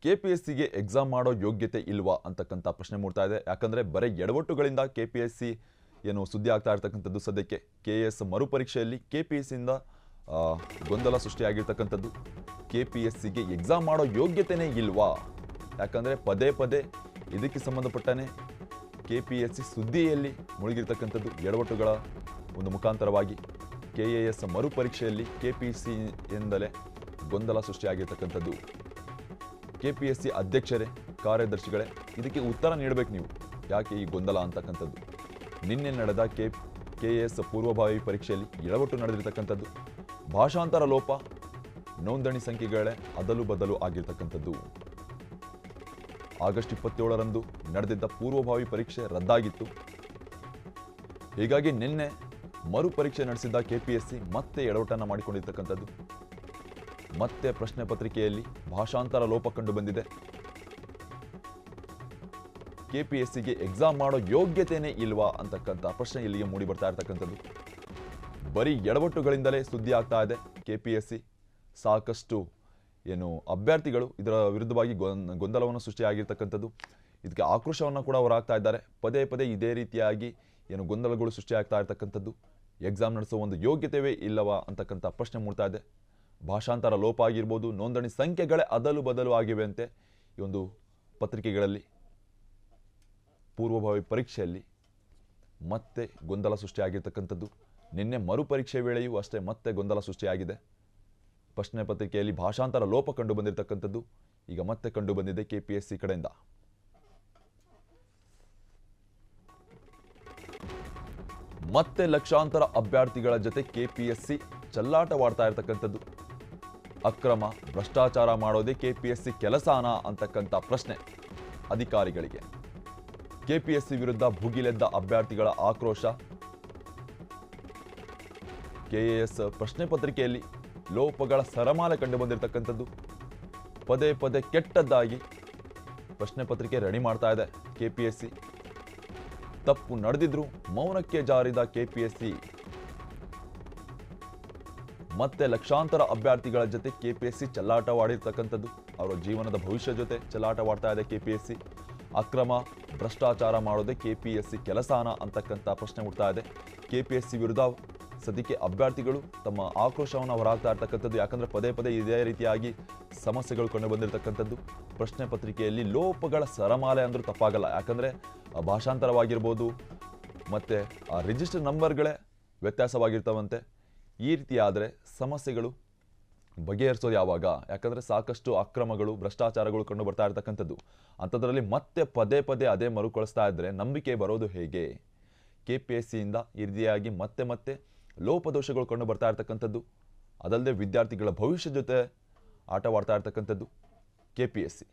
ಕೆಪಿಎಸ್ಸಿಗೆ exam ಮಾಡೋ ಯೋಗ್ಯತೆ ಇಲ್ವಾ ಅಂತಕ್ಕಂಥ ಪ್ರಶ್ನೆ ಮೂಡ್ತಾ ಇದೆ. ಯಾಕಂದರೆ ಬರೀ ಎಡವಟ್ಟುಗಳಿಂದ ಕೆಪಿಎಸ್ಸಿ ಏನು ಸುದ್ದಿ ಆಗ್ತಾ ಇರ್ತಕ್ಕಂಥದ್ದು. ಸದ್ಯಕ್ಕೆ ಕೆಎಎಸ್ ಮರುಪರೀಕ್ಷೆಯಲ್ಲಿ ಕೆಪಿಎಸ್ಸಿಯಿಂದ ಗೊಂದಲ ಸೃಷ್ಟಿಯಾಗಿರ್ತಕ್ಕಂಥದ್ದು. ಕೆಪಿಎಸ್ಸಿಗೆ ಎಕ್ಸಾಮ್ ಮಾಡೋ ಯೋಗ್ಯತೆನೇ ಇಲ್ವಾ? ಯಾಕಂದರೆ ಪದೇ ಪದೇ ಇದಕ್ಕೆ ಸಂಬಂಧಪಟ್ಟನೆ ಕೆಪಿಎಸ್ಸಿ ಸುದ್ದಿಯಲ್ಲಿ ಮುಳುಗಿರ್ತಕ್ಕಂಥದ್ದು. ಎಡವಟ್ಟುಗಳ ಒಂದು ಮುಖಾಂತರವಾಗಿ ಕೆಎಎಸ್ ಮರುಪರೀಕ್ಷೆಯಲ್ಲಿ ಕೆಪಿಎಸ್ಸಿಯಿಂದಲೇ ಗೊಂದಲ ಸೃಷ್ಟಿಯಾಗಿರ್ತಕ್ಕಂಥದ್ದು. ಕೆಪಿಎಸ್ಸಿ ಅಧ್ಯಕ್ಷರೇ, ಕಾರ್ಯದರ್ಶಿಗಳೇ, ಇದಕ್ಕೆ ಉತ್ತರ ನೀಡಬೇಕು ನೀವು. ಯಾಕೆ ಈ ಗೊಂದಲ ಅಂತಕ್ಕಂಥದ್ದು? ನಿನ್ನೆ ನಡೆದ ಕೆಎಎಸ್ ಪೂರ್ವಭಾವಿ ಪರೀಕ್ಷೆಯಲ್ಲಿ ಎಡವಟ್ಟು ನಡೆದಿರ್ತಕ್ಕಂಥದ್ದು. ಭಾಷಾಂತರ ಲೋಪ, ನೋಂದಣಿ ಸಂಖ್ಯೆಗಳೇ ಅದಲು ಬದಲು ಆಗಿರ್ತಕ್ಕಂಥದ್ದು. ಆಗಸ್ಟ್ 27ರಂದು ನಡೆದಿದ್ದ ಪೂರ್ವಭಾವಿ ಪರೀಕ್ಷೆ ರದ್ದಾಗಿತ್ತು. ಹೀಗಾಗಿ ನಿನ್ನೆ ಮರುಪರೀಕ್ಷೆ ನಡೆಸಿದ್ದ ಕೆಪಿಎಸ್ಸಿ ಮತ್ತೆ ಎಡವಟ್ಟನ್ನು ಮಾಡಿಕೊಂಡಿರ್ತಕ್ಕಂಥದ್ದು. ಮತ್ತೆ ಪ್ರಶ್ನೆ ಪತ್ರಿಕೆಯಲ್ಲಿ ಭಾಷಾಂತರ ಲೋಪ ಕಂಡು ಬಂದಿದೆ. ಕೆಪಿಎಸ್ಸಿಗೆ ಎಕ್ಸಾಮ್ ಮಾಡೋ ಯೋಗ್ಯತೆನೇ ಇಲ್ವಾ ಅಂತಕ್ಕಂಥ ಪ್ರಶ್ನೆ ಇಲ್ಲಿಗೆ ಮೂಡಿ ಬರ್ತಾ ಇರ್ತಕ್ಕಂಥದ್ದು. ಬರೀ ಎಡವಟ್ಟುಗಳಿಂದಲೇ ಸುದ್ದಿ ಆಗ್ತಾ ಇದೆ ಕೆಪಿಎಸ್ಸಿ. ಸಾಕಷ್ಟು ಅಭ್ಯರ್ಥಿಗಳು ಇದರ ವಿರುದ್ಧವಾಗಿ ಗೊಂದಲವನ್ನು ಸೃಷ್ಟಿಯಾಗಿರ್ತಕ್ಕಂಥದ್ದು. ಇದಕ್ಕೆ ಆಕ್ರೋಶವನ್ನು ಕೂಡ ಹೊರಹಾಕ್ತಾ ಇದ್ದಾರೆ. ಪದೇ ಪದೇ ಇದೇ ರೀತಿಯಾಗಿ ಗೊಂದಲಗಳು ಸೃಷ್ಟಿಯಾಗ್ತಾ ಇರ್ತಕ್ಕಂಥದ್ದು. ಎಕ್ಸಾಮ್ ನಡೆಸೋ ಒಂದು ಯೋಗ್ಯತೆಯೇ ಇಲ್ಲವಾ ಅಂತಕ್ಕಂಥ ಪ್ರಶ್ನೆ ಮೂಡ್ತಾ ಇದೆ. ಭಾಷಾಂತರ ಲೋಪ ಆಗಿರ್ಬೋದು, ನೋಂದಣಿ ಸಂಖ್ಯೆಗಳೇ ಅದಲು ಬದಲು ಆಗಿವೆ ಅಂತೆ ಈ ಒಂದು ಪತ್ರಿಕೆಗಳಲ್ಲಿ. ಪೂರ್ವಭಾವಿ ಪರೀಕ್ಷೆಯಲ್ಲಿ ಮತ್ತೆ ಗೊಂದಲ ಸೃಷ್ಟಿಯಾಗಿರ್ತಕ್ಕಂಥದ್ದು. ನಿನ್ನೆ ಮರುಪರೀಕ್ಷೆ ವೇಳೆಯೂ ಅಷ್ಟೇ ಮತ್ತೆ ಗೊಂದಲ ಸೃಷ್ಟಿಯಾಗಿದೆ. ಪ್ರಶ್ನೆ ಪತ್ರಿಕೆಯಲ್ಲಿ ಭಾಷಾಂತರ ಲೋಪ ಕಂಡು ಬಂದಿರತಕ್ಕಂಥದ್ದು ಈಗ ಮತ್ತೆ ಕಂಡು ಬಂದಿದೆ ಕೆಪಿಎಸ್ಸಿ ಕಡೆಯಿಂದ. ಮತ್ತೆ ಲಕ್ಷಾಂತರ ಅಭ್ಯರ್ಥಿಗಳ ಜೊತೆ ಕೆಪಿಎಸ್ಸಿ ಚೆಲ್ಲಾಟವಾಡ್ತಾ ಇರತಕ್ಕಂಥದ್ದು. ಅಕ್ರಮ ಭ್ರಷ್ಟಾಚಾರ ಮಾಡೋದೇ ಕೆಪಿಎಸ್ಸಿ ಕೆಲಸನಾ ಅಂತಕ್ಕಂಥ ಪ್ರಶ್ನೆ ಅಧಿಕಾರಿಗಳಿಗೆ. ಕೆಪಿಎಸ್ಸಿ ವಿರುದ್ಧ ಭುಗಿಲೆದ್ದ ಅಭ್ಯರ್ಥಿಗಳ ಆಕ್ರೋಶ. ಕೆಎಎಸ್ ಪ್ರಶ್ನೆ ಪತ್ರಿಕೆಯಲ್ಲಿ ಲೋಪಗಳ ಸರಮಾಲೆ ಕಂಡು ಬಂದಿರತಕ್ಕಂಥದ್ದು. ಪದೇ ಪದೇ ಕೆಟ್ಟದ್ದಾಗಿ ಪ್ರಶ್ನೆ ಪತ್ರಿಕೆ ರೆಡಿ ಮಾಡ್ತಾ ಇದೆ ಕೆಪಿಎಸ್ಸಿ. ತಪ್ಪು ನಡೆದಿದ್ರು ಮೌನಕ್ಕೆ ಜಾರಿದ ಕೆಪಿಎಸ್ಸಿ. ಮತ್ತೆ ಲಕ್ಷಾಂತರ ಅಭ್ಯರ್ಥಿಗಳ ಜೊತೆ ಕೆಪಿಎಸ್ಸಿ ಚೆಲ್ಲಾಟವಾಡಿರ್ತಕ್ಕಂಥದ್ದು. ಅವರ ಜೀವನದ ಭವಿಷ್ಯ ಜೊತೆ ಚೆಲ್ಲಾಟವಾಡ್ತಾ ಇದೆ ಕೆಪಿಎಸ್ಸಿ. ಅಕ್ರಮ ಭ್ರಷ್ಟಾಚಾರ ಮಾಡೋದೇ ಕೆಪಿಎಸ್ಸಿ ಕೆಲಸನಾ ಅಂತಕ್ಕಂಥ ಪ್ರಶ್ನೆ ಹುಡ್ತಾ ಇದೆ. ಕೆಪಿಎಸ್ಸಿ ವಿರುದ್ಧ ಸದ್ಯಕ್ಕೆ ಅಭ್ಯರ್ಥಿಗಳು ತಮ್ಮ ಆಕ್ರೋಶವನ್ನು ಹೊರಹಾಕ್ತಾ ಇರ್ತಕ್ಕಂಥದ್ದು. ಯಾಕಂದರೆ ಪದೇ ಪದೇ ಇದೇ ರೀತಿಯಾಗಿ ಸಮಸ್ಯೆಗಳು ಕಂಡು ಬಂದಿರತಕ್ಕಂಥದ್ದು. ಪ್ರಶ್ನೆ ಪತ್ರಿಕೆಯಲ್ಲಿ ಲೋಪಗಳ ಸರಮಾಲೆ ಅಂದರೂ ತಪ್ಪಾಗಲ್ಲ. ಯಾಕಂದರೆ ಭಾಷಾಂತರವಾಗಿರ್ಬೋದು ಮತ್ತು ಆ ರಿಜಿಸ್ಟರ್ ನಂಬರ್ಗಳೇ ವ್ಯತ್ಯಾಸವಾಗಿರ್ತವಂತೆ. ಈ ರೀತಿ ಆದರೆ ಸಮಸ್ಯೆಗಳು ಬಗೆಹರಿಸೋದು ಯಾವಾಗ? ಯಾಕಂದರೆ ಸಾಕಷ್ಟು ಅಕ್ರಮಗಳು ಭ್ರಷ್ಟಾಚಾರಗಳು ಕಂಡು ಬರ್ತಾ ಇರ್ತಕ್ಕಂಥದ್ದು. ಅಂಥದ್ರಲ್ಲಿ ಮತ್ತೆ ಪದೇ ಪದೇ ಅದೇ ಮರುಕಳಿಸ್ತಾ ಇದ್ದರೆ ನಂಬಿಕೆ ಬರೋದು ಹೇಗೆ? ಕೆಪಿಎಸ್ಸಿಯಿಂದ ಈ ರೀತಿಯಾಗಿ ಮತ್ತೆ ಮತ್ತೆ ಲೋಪದೋಷಗಳು ಕಂಡು ಬರ್ತಾ ಇರ್ತಕ್ಕಂಥದ್ದು. ಅದಲ್ಲದೆ ವಿದ್ಯಾರ್ಥಿಗಳ ಭವಿಷ್ಯ ಜೊತೆ ಆಟವಾಡ್ತಾ ಇರ್ತಕ್ಕಂಥದ್ದು ಕೆಪಿಎಸ್ಸಿ.